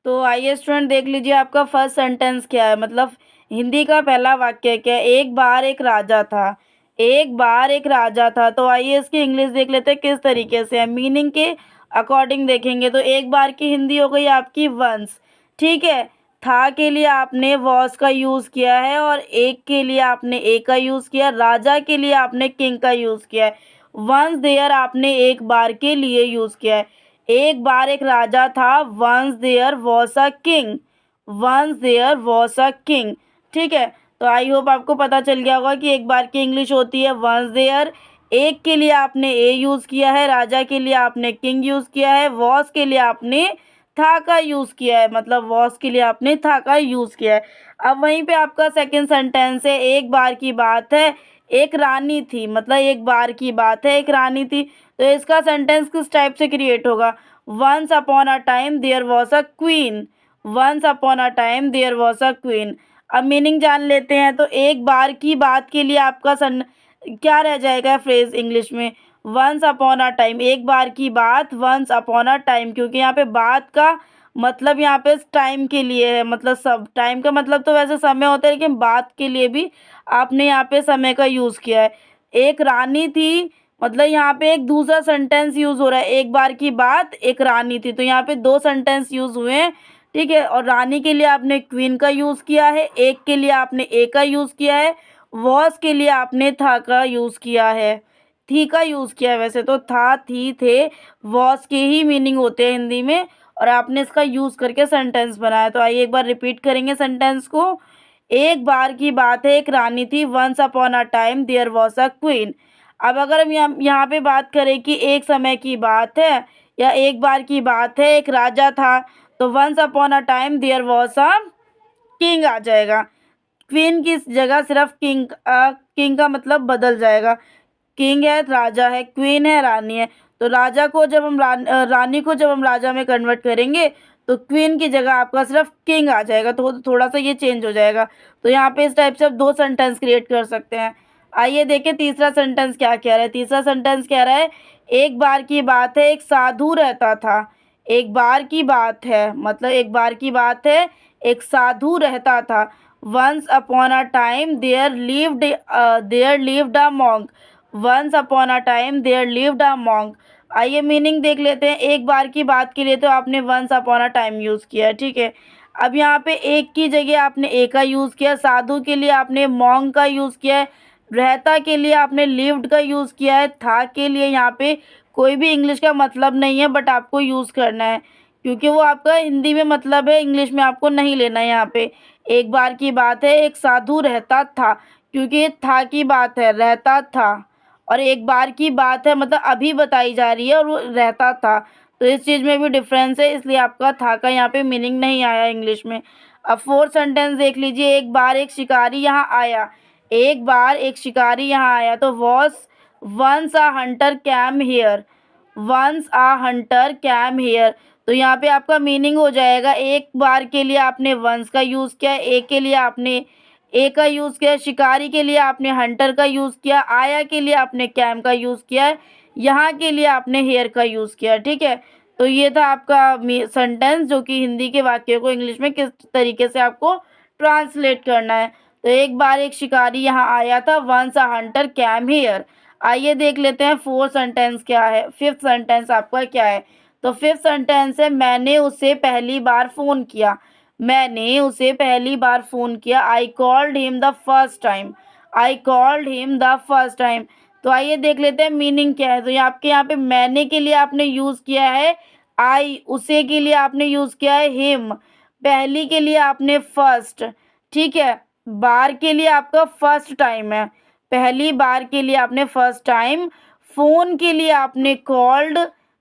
तो आइए स्टूडेंट देख लीजिए आपका फर्स्ट सेंटेंस क्या है, मतलब हिंदी का पहला वाक्य क्या है। एक बार एक राजा था। एक बार एक राजा था। तो आइए इसकी इंग्लिश देख लेते हैं किस तरीके से है, मीनिंग के अकॉर्डिंग देखेंगे। तो एक बार की हिंदी हो गई आपकी वंस। ठीक है। था के लिए आपने वॉस का यूज़ किया है और एक के लिए आपने ए का यूज़ किया, राजा के लिए आपने किंग का यूज़ किया है। वंस देयर आपने एक बार के लिए यूज़ किया है। एक बार एक राजा था। Once there was a king. Once there was a king. ठीक है। तो आई होप आपको पता चल गया होगा कि एक बार की इंग्लिश होती है वंस देयर। एक के लिए आपने ए यूज़ किया है, राजा के लिए आपने किंग यूज़ किया है, वॉज के लिए आपने था का यूज़ किया है, मतलब वॉज के लिए आपने था का यूज़ किया है। अब वहीं पे आपका सेकंड सेंटेंस है। एक बार की बात है, एक रानी थी, मतलब एक बार की बात है, एक रानी थी। तो इसका सेंटेंस किस टाइप से क्रिएट होगा। Once upon a time there was a queen. Once upon a time there was a queen. अब मीनिंग जान लेते हैं। तो एक बार की बात के लिए आपका क्या रह जाएगा फ्रेज इंग्लिश में। वंस अपॉन अ टाइम, एक बार की बात, वंस अपॉन अ टाइम, क्योंकि यहाँ पे बात का मतलब यहाँ पे टाइम के लिए है, मतलब सब टाइम का मतलब तो वैसे समय होता है, लेकिन बात के लिए भी आपने यहाँ पे समय का यूज़ किया है। एक रानी थी, मतलब यहाँ पे एक दूसरा सेंटेंस यूज़ हो रहा है। एक बार की बात, एक रानी थी, तो यहाँ पे दो सेंटेंस यूज़ हुए हैं। ठीक है। और रानी के लिए आपने क्वीन का यूज़ किया है, एक के लिए आपने ए का यूज़ किया है, वॉज के लिए आपने था का यूज़ किया है, थी का यूज़ किया है। वैसे तो था, थी, थे, वॉज के ही मीनिंग होते हैं हिंदी में, और आपने इसका यूज़ करके सेंटेंस बनाया। तो आइए एक बार रिपीट करेंगे सेंटेंस को। एक बार की बात है, एक रानी थी। Once upon a time there was a queen. अब अगर हम यहाँ पे बात करें कि एक समय की बात है या एक बार की बात है, एक राजा था, तो once upon a time there was a king आ जाएगा। क्वीन की जगह सिर्फ किंग, किंग का मतलब बदल जाएगा। किंग है राजा है, क्वीन है रानी है। तो राजा को जब हम रानी को जब हम राजा में कन्वर्ट करेंगे, तो क्वीन की जगह आपका सिर्फ किंग आ जाएगा। तो थोड़ा सा ये चेंज हो जाएगा। तो यहाँ पे इस टाइप से आप दो सेंटेंस क्रिएट कर सकते हैं। आइए देखें तीसरा सेंटेंस क्या कह रहा है। तीसरा सेंटेंस कह रहा है, एक बार की बात है, एक साधु रहता था। एक बार की बात है, मतलब एक बार की बात है, एक साधु रहता था। Once upon a time there lived a monk. Once upon a time there lived a monk. आइए मीनिंग देख लेते हैं। एक बार की बात के लिए तो आपने once upon a time use किया है। ठीक है। अब यहाँ पे एक की जगह आपने ए का यूज़ किया, साधु के लिए आपने मॉन्क का यूज़ किया है, रहता के लिए आपने लिव्ड का यूज़ किया है, था के लिए यहाँ पे कोई भी इंग्लिश का मतलब नहीं है, बट आपको यूज़ करना है क्योंकि वो आपका हिंदी में मतलब है, इंग्लिश में आपको नहीं लेना है। यहाँ पे एक बार की बात है, एक साधु रहता था, क्योंकि ये था की बात है, रहता था। और एक बार की बात है मतलब अभी बताई जा रही है, और वो रहता था। तो इस चीज़ में भी डिफरेंस है, इसलिए आपका था का यहाँ पे मीनिंग नहीं आया इंग्लिश में। अब फोर्थ सेंटेंस देख लीजिए। एक बार एक शिकारी यहाँ आया। एक बार एक शिकारी यहाँ आया। तो was once a hunter came here. Once a hunter came here. तो यहाँ पे आपका मीनिंग हो जाएगा, एक बार के लिए आपने वंस का यूज़ किया, एक के लिए आपने ए का यूज़ किया, शिकारी के लिए आपने हंटर का यूज़ किया, आया के लिए आपने कैम का यूज़ किया है, यहाँ के लिए आपने हेयर का यूज़ किया। ठीक है। तो ये था आपका सेंटेंस, जो कि हिंदी के वाक्य को इंग्लिश में किस तरीके से आपको ट्रांसलेट करना है। तो एक बार एक शिकारी यहाँ आया था। Once a hunter came here. आइए देख लेते हैं फोर्थ सेंटेंस क्या है, फिफ्थ सेंटेंस आपका क्या है। तो फिफ्थ सेंटेंस है, मैंने उसे पहली बार फ़ोन किया। मैंने उसे पहली बार फ़ोन किया। आई called him the first time. I called him the first time. तो आइए देख लेते हैं मीनिंग क्या है। तो ये आपके यहाँ पे मैंने के लिए आपने यूज़ किया है आई, उसे के लिए आपने यूज़ किया है हिम, पहली के लिए आपने फर्स्ट। ठीक है। बार के लिए आपका फर्स्ट टाइम है, पहली बार के लिए आपने फर्स्ट टाइम, फ़ोन के लिए आपने कॉल्ड,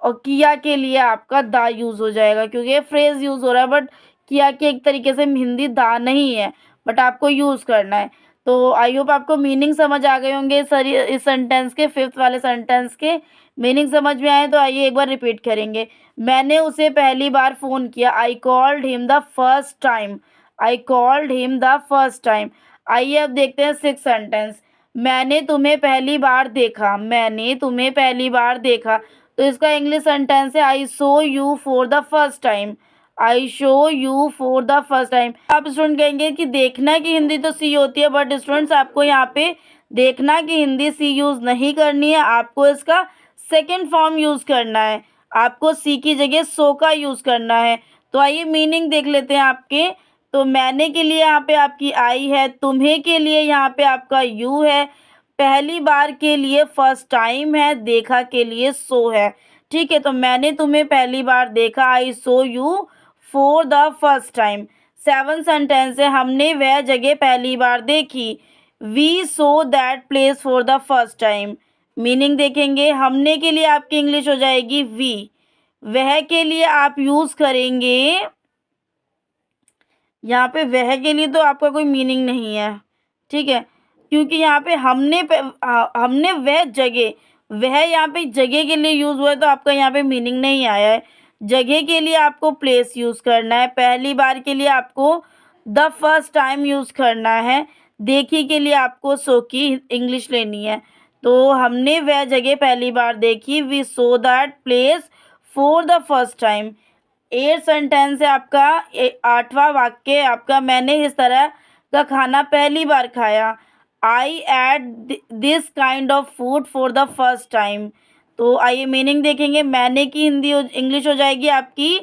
और किया के लिए आपका दा यूज़ हो जाएगा, क्योंकि ये फ्रेज़ यूज़ हो रहा है, बट किया के एक तरीके से हिंदी दा नहीं है, बट आपको यूज़ करना है। तो आई होप आपको मीनिंग समझ आ गए होंगे सर, इस सेंटेंस के, फिफ्थ वाले सेंटेंस के मीनिंग समझ में आए तो आइए एक बार रिपीट करेंगे। मैंने उसे पहली बार फ़ोन किया। आई called him the first time. I called him the first time. आइए अब देखते हैं सिक्स सेंटेंस। मैंने तुम्हें पहली बार देखा। मैंने तुम्हें पहली बार देखा। तो इसका इंग्लिश सेंटेंस है, I saw you for the first time. I show you for the first time. आप स्टूडेंट कहेंगे कि देखना की हिंदी तो सी होती है, बट स्टूडेंट्स आपको यहाँ पे देखना की हिंदी सी यूज़ नहीं करनी है, आपको इसका सेकेंड फॉर्म यूज़ करना है। आपको सी की जगह सो का यूज़ करना है। तो आइए मीनिंग देख लेते हैं आपके। तो मैंने के लिए यहाँ पे आपकी आई है, तुम्हें के लिए यहाँ पे आपका यू है, पहली बार के लिए फर्स्ट टाइम है, देखा के लिए सो है। ठीक है, तो मैंने तुम्हें पहली बार देखा, I saw you for the first time. 7 sentence है, हमने वह जगह पहली बार देखी, we saw that place for the first time. Meaning देखेंगे, हमने के लिए आपकी इंग्लिश हो जाएगी वी, वह के लिए आप यूज़ करेंगे, यहाँ पे वह के लिए तो आपका कोई मीनिंग नहीं है, ठीक है, क्योंकि यहाँ पे हमने वह जगह, वह यहाँ पे जगह के लिए यूज़ हुआ है, तो आपका यहाँ पे मीनिंग नहीं आया है। जगह के लिए आपको प्लेस यूज़ करना है, पहली बार के लिए आपको द फर्स्ट टाइम यूज़ करना है, देखी के लिए आपको सो की इंग्लिश लेनी है। तो हमने वह जगह पहली बार देखी, we saw that place for the first time. 8 sentence है आपका, 8वां वाक्य आपका, मैंने इस तरह का खाना पहली बार खाया, I ate this kind of food for the first time. तो आइए मीनिंग देखेंगे, मैंने की हिंदी इंग्लिश हो जाएगी आपकी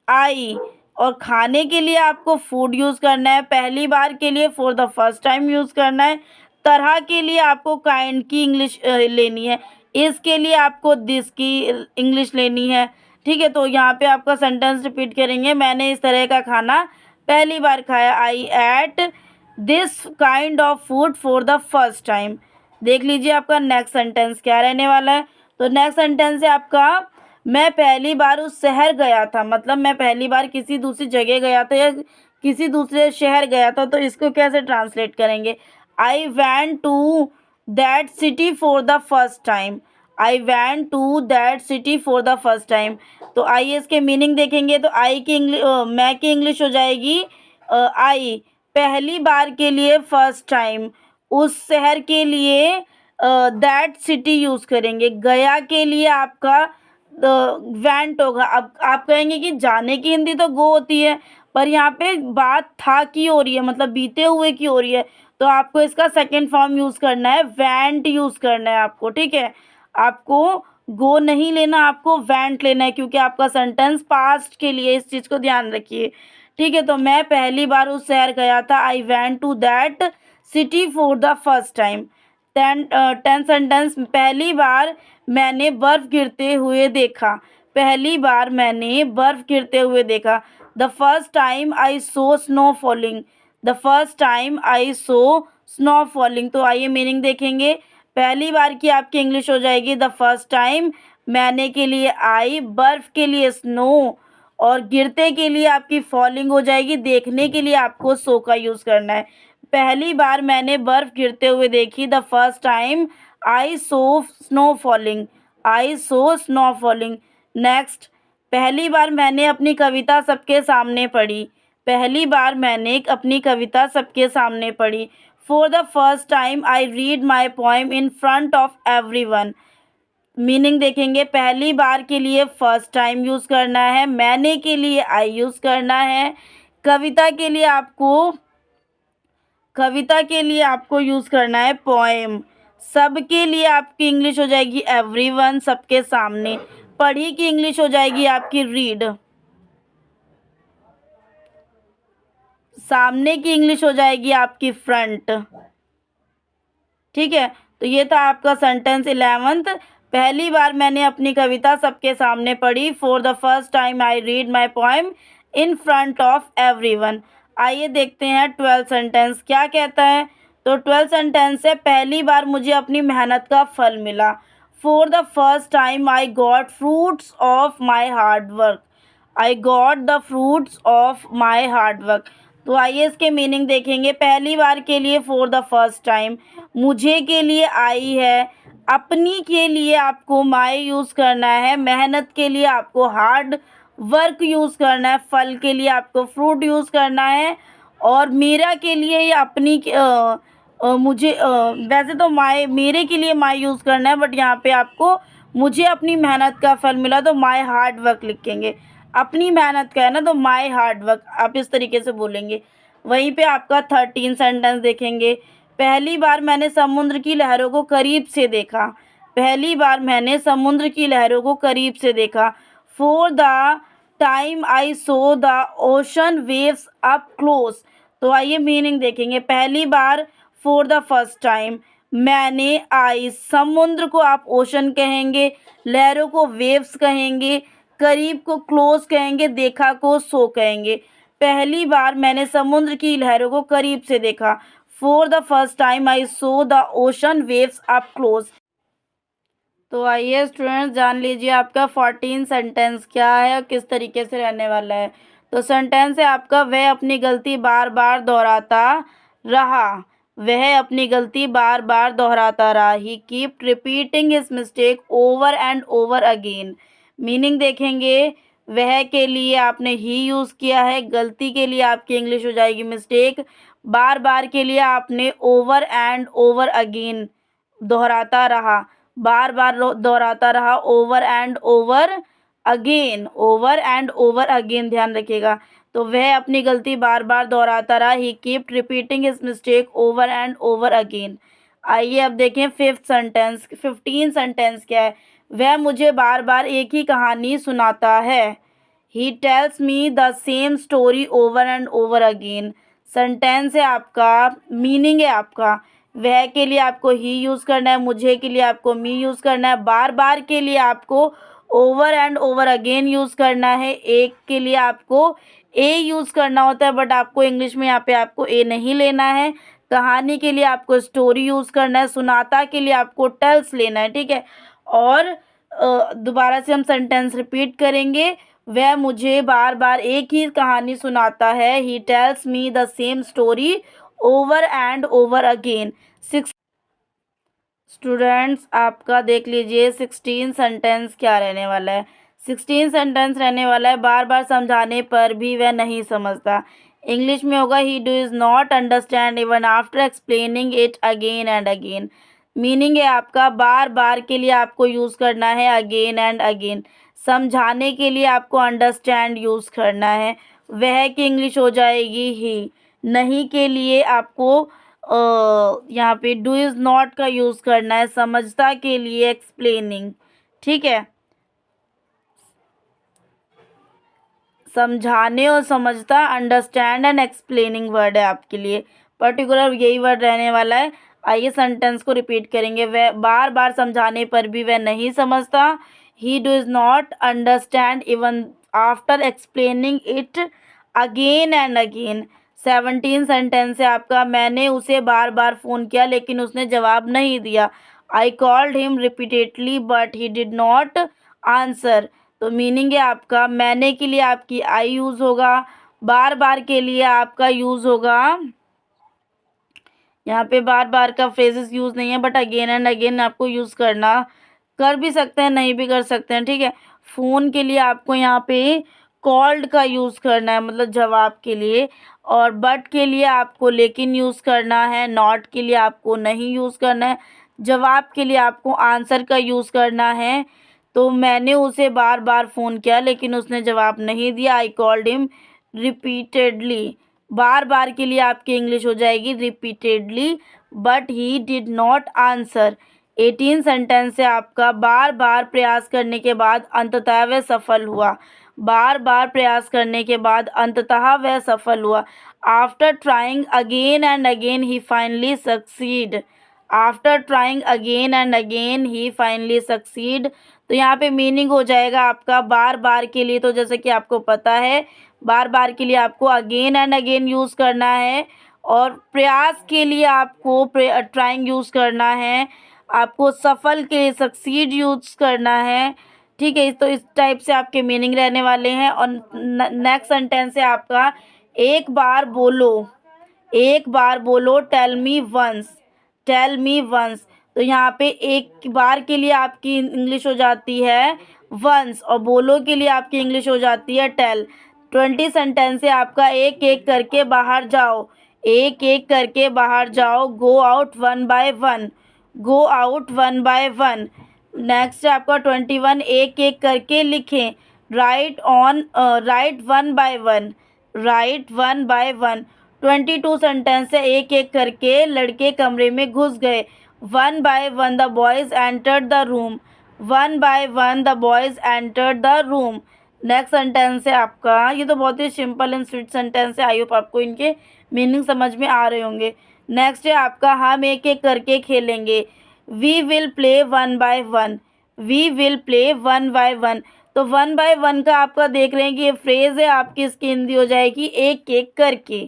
आई, और खाने के लिए आपको फूड यूज़ करना है, पहली बार के लिए for the first time use करना है, तरह के लिए आपको काइंड की इंग्लिश लेनी है, इसके लिए आपको दिस की इंग्लिश लेनी है। ठीक है, तो यहाँ पे आपका सेंटेंस रिपीट करेंगे, मैंने इस तरह का खाना पहली बार खाया, I ate this kind of food for the first time. देख लीजिए आपका नेक्स्ट सेंटेंस क्या रहने वाला है। तो नेक्स्ट सेंटेंस है आपका, मैं पहली बार उस शहर गया था, मतलब मैं पहली बार किसी दूसरी जगह गया था या किसी दूसरे शहर गया था, तो इसको कैसे ट्रांसलेट करेंगे, I went to that city for the first time, I went to that city for the first time. तो आइए इसके मीनिंग देखेंगे। तो आई की इंग्लिश, मैं की इंग्लिश हो जाएगी आई, पहली बार के लिए फर्स्ट टाइम, उस शहर के लिए दैट सिटी यूज़ करेंगे, गया के लिए आपका वेंट होगा। अब आप कहेंगे कि जाने की हिंदी तो गो होती है, पर यहाँ पे बात था की हो रही है, मतलब बीते हुए की हो रही है, तो आपको इसका सेकेंड फॉर्म यूज़ करना है, वेंट यूज़ करना है आपको। ठीक है, आपको गो नहीं लेना, आपको वेंट लेना है, क्योंकि आपका सेंटेंस पास्ट के लिए, इस चीज़ को ध्यान रखिए। ठीक है, तो मैं पहली बार उस शहर गया था, I went to that city for the first time. 10 sentence, पहली बार मैंने बर्फ़ गिरते हुए देखा, पहली बार मैंने बर्फ़ गिरते हुए देखा, the first time I so snow falling, the first time I so snow falling. तो आइए मीनिंग देखेंगे, पहली बार की आपकी इंग्लिश हो जाएगी द फर्स्ट टाइम, मैंने के लिए आई, बर्फ़ के लिए स्नो, और गिरते के लिए आपकी फॉलिंग हो जाएगी, देखने के लिए आपको सो का यूज़ करना है। पहली बार मैंने बर्फ़ गिरते हुए देखी, the first time I so snow falling, I so snow falling. Next, पहली बार मैंने अपनी कविता सबके सामने पढ़ी, पहली बार मैंने अपनी कविता सबके सामने पढ़ी, for the first time I read my poem in front of everyone. Meaning देखेंगे, पहली बार के लिए फर्स्ट टाइम यूज़ करना है, मैंने के लिए आई यूज़ करना है, कविता के लिए आपको यूज़ करना है पोएम, सबके लिए आपकी इंग्लिश हो जाएगी एवरीवन, सबके सामने, पढ़ी की इंग्लिश हो जाएगी आपकी रीड, सामने की इंग्लिश हो जाएगी आपकी फ्रंट। ठीक है, तो ये था आपका सेंटेंस 11th, पहली बार मैंने अपनी कविता सबके सामने पढ़ी, for the first time I read my poem in front of everyone. आइए देखते हैं 12th सेंटेंस क्या कहता है। तो 12th सेंटेंस है, पहली बार मुझे अपनी मेहनत का फल मिला, for the first time I got fruits of my hard work, I got the fruits of my hard work. तो आइए इसके मीनिंग देखेंगे, पहली बार के लिए फॉर द फर्स्ट टाइम, मुझे के लिए आई है, अपनी के लिए आपको माई यूज़ करना है, मेहनत के लिए आपको हार्ड वर्क यूज़ करना है, फल के लिए आपको फ्रूट यूज़ करना है, और मेरा के लिए या अपनी मुझे वैसे तो माई, मेरे के लिए माई यूज़ करना है, बट यहाँ पे आपको मुझे अपनी मेहनत का फल मिला, तो माई हार्ड वर्क लिखेंगे। अपनी मेहनत का है ना, तो माय हार्ड वर्क आप इस तरीके से बोलेंगे। वहीं पे आपका 13 सेंटेंस देखेंगे। पहली बार मैंने समुद्र की लहरों को करीब से देखा। पहली बार मैंने समुद्र की लहरों को करीब से देखा। For the time I so the ocean waves up close. तो आइए मीनिंग देखेंगे। पहली बार, फॉर द फर्स्ट टाइम। मैंने, आई, समुद्र को आप ओशन कहेंगे, लहरों को वेव्स कहेंगे, करीब को क्लोज कहेंगे, देखा को सो कहेंगे। पहली बार मैंने समुद्र की लहरों को करीब से देखा। For the first time I so the ocean waves up close. तो आइए स्टूडेंट्स जान लीजिए आपका 14 सेंटेंस क्या है और किस तरीके से रहने वाला है। तो सेंटेंस है आपका, वह अपनी गलती बार बार दोहराता रहा। वह अपनी गलती बार बार दोहराता रहा। He keep repeating his mistake over and over again. Meaning देखेंगे। वह के लिए आपने ही यूज़ किया है, गलती के लिए आपकी इंग्लिश हो जाएगी मिस्टेक, बार बार के लिए आपने ओवर एंड ओवर अगेन, दोहराता रहा, बार बार दोहराता रहा, over and over again, over and over again ध्यान रखिएगा। तो वह अपनी गलती बार बार दोहराता रहा। He keep repeating his mistake over and over again. आइए अब देखें 5th सेंटेंस। 15 सेंटेंस क्या है। वह मुझे बार बार एक ही कहानी सुनाता है। He tells me the same story over and over again. Sentence है आपका, मीनिंग है आपका, वह के लिए आपको ही यूज़ करना है, मुझे के लिए आपको मी यूज़ करना है, बार बार के लिए आपको over and over again use करना है, एक के लिए आपको ए यूज़ करना होता है, बट आपको इंग्लिश में यहाँ पे आपको ए नहीं लेना है। कहानी के लिए आपको स्टोरी यूज़ करना है, सुनाता के लिए आपको टेल्स लेना है, ठीक है। और दोबारा से हम सेंटेंस रिपीट करेंगे। वह मुझे बार बार एक ही कहानी सुनाता है। He tells me the same story over and over again. Six students आपका देख लीजिए 16 सेंटेंस क्या रहने वाला है। 16 सेंटेंस रहने वाला है, बार बार समझाने पर भी वह नहीं समझता। इंग्लिश में होगा, ही do is not understand even after explaining it again and again. Meaning है आपका, बार बार के लिए आपको यूज़ करना है अगेन एंड अगेन, समझाने के लिए आपको अंडरस्टैंड यूज़ करना है। वह की इंग्लिश हो जाएगी ही। नहीं के लिए आपको यहाँ पे डू इज़ नॉट का यूज़ करना है, समझता के लिए एक्सप्लेनिंग, ठीक है। समझाने और समझता, अंडरस्टैंड एंड एक्सप्लेनिंग वर्ड है आपके लिए, पर्टिकुलर यही वर्ड रहने वाला है। आइए सेंटेंस को रिपीट करेंगे। वह बार बार समझाने पर भी वह नहीं समझता। ही do is not understand even after explaining it again and again. 17 sentence है आपका, मैंने उसे बार बार फ़ोन किया लेकिन उसने जवाब नहीं दिया। I called him repeatedly but he did not answer. तो मीनिंग है आपका, मैंने के लिए आपकी आई यूज़ होगा, बार बार के लिए आपका यूज़ होगा, यहाँ पे बार बार का फ्रेजेस यूज़ नहीं है, बट अगेन एंड अगेन आपको यूज़ करना, कर भी सकते हैं नहीं भी कर सकते हैं, ठीक है। फ़ोन के लिए आपको यहाँ पे कॉल्ड का यूज़ करना है, मतलब जवाब के लिए। और बट के लिए आपको लेकिन यूज़ करना है, नॉट के लिए आपको नहीं यूज़ करना है, जवाब के लिए आपको आंसर का यूज़ करना है। तो मैंने उसे बार बार फ़ोन किया लेकिन उसने जवाब नहीं दिया। I called him repeatedly. बार बार के लिए आपकी इंग्लिश हो जाएगी repeatedly, but he did not answer. 18 sentence से आपका, बार बार प्रयास करने के बाद अंततः वह सफल हुआ। बार बार प्रयास करने के बाद अंततः वह सफल हुआ। After trying again and again he finally succeed. After trying again and again he finally succeed. तो यहाँ पे मीनिंग हो जाएगा आपका, बार बार के लिए तो जैसे कि आपको पता है, बार बार के लिए आपको अगेन एंड अगेन यूज़ करना है, और प्रयास के लिए आपको ट्राइंग यूज़ करना है, आपको सफल के लिए सक्सीड यूज़ करना है, ठीक है। तो इस टाइप से आपके मीनिंग रहने वाले हैं। और नेक्स्ट सेंटेंस है आपका, एक बार बोलो, एक बार बोलो, tell me once, tell me once. तो यहाँ पे एक बार के लिए आपकी इंग्लिश हो जाती है वंस, और बोलो के लिए आपकी इंग्लिश हो जाती है टेल। 20 सेंटेंस है आपका, एक एक करके बाहर जाओ, एक एक करके बाहर जाओ, go out one by one, go out one by one. Next है आपका 21, एक एक करके लिखें, right one by one, right one by one. 22 sentence है, एक एक करके लड़के कमरे में घुस गए। One by one the boys entered the room, one by one the boys entered the room. Next sentence है आपका, ये तो बहुत ही सिंपल एंड स्वीट सेंटेंस है, आई होप आपको इनके मीनिंग समझ में आ रहे होंगे। नेक्स्ट है आपका, हम एक एक करके खेलेंगे। We will play one by one, we will play one by one. तो वन बाय वन का आपका देख रहे हैं कि ये फ्रेज है आपकी, इसकी हिंदी हो जाएगी एक एक करके।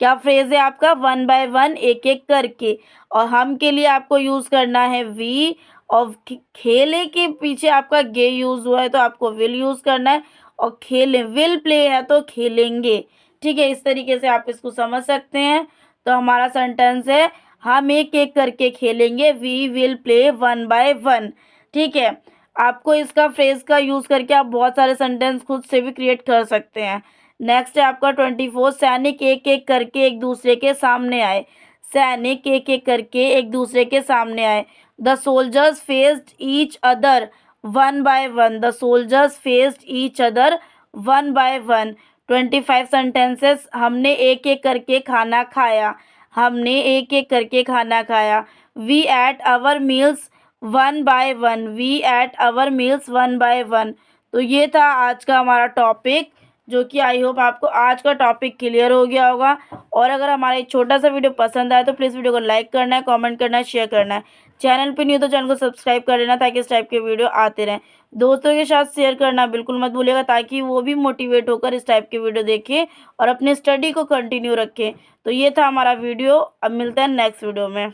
क्या फ्रेज है आपका? वन बाय वन, एक एक करके। और हम के लिए आपको यूज करना है वी, और खेले के पीछे आपका गे यूज हुआ है तो आपको विल यूज करना है, और खेले विल प्ले है तो खेलेंगे। ठीक है, इस तरीके से आप इसको समझ सकते हैं। तो हमारा सेंटेंस है, हम एक एक करके खेलेंगे, we will play one by one. ठीक है, आपको इसका फ्रेज का यूज़ करके आप बहुत सारे सेंटेंस खुद से भी क्रिएट कर सकते हैं। नेक्स्ट है आपका 24, सैनिक एक एक करके एक दूसरे के सामने आए, सैनिक एक एक करके एक दूसरे के सामने आए। The soldiers faced each other one by one, the soldiers faced each other one by one. 25 sentences, हमने एक एक करके खाना खाया, हमने एक एक करके खाना खाया। We ate our meals one by one, we ate our meals one by one. तो ये था आज का हमारा टॉपिक, जो कि आई होप आपको आज का टॉपिक क्लियर हो गया होगा। और अगर हमारा एक छोटा सा वीडियो पसंद आए तो प्लीज़ वीडियो को लाइक करना है, कमेंट करना है, शेयर करना है। चैनल पे नहीं हो तो चैनल को सब्सक्राइब कर लेना, ताकि इस टाइप के वीडियो आते रहें। दोस्तों के साथ शेयर करना बिल्कुल मत भूलिएगा, ताकि वो भी मोटिवेट होकर इस टाइप के वीडियो देखें और अपने स्टडी को कंटिन्यू रखें। तो ये था हमारा वीडियो, अब मिलते हैं नेक्स्ट वीडियो में।